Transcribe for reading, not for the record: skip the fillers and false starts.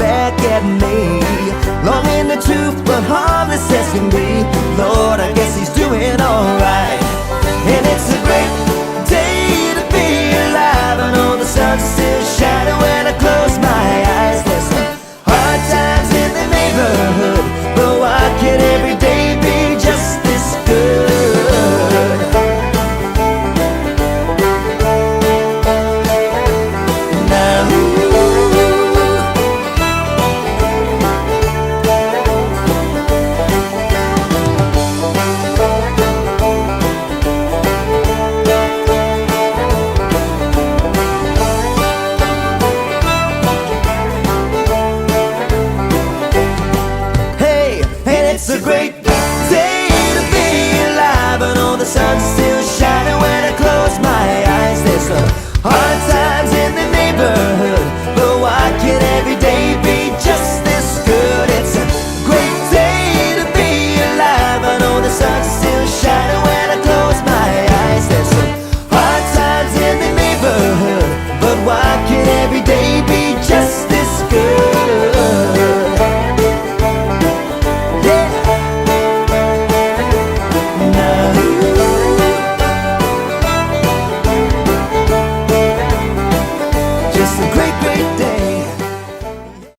back at me, long in the truth but harmless as can be. Lord, I guess he's doing alright. And it's a great day to be alive. I know the sun's still shining when I close my eyes.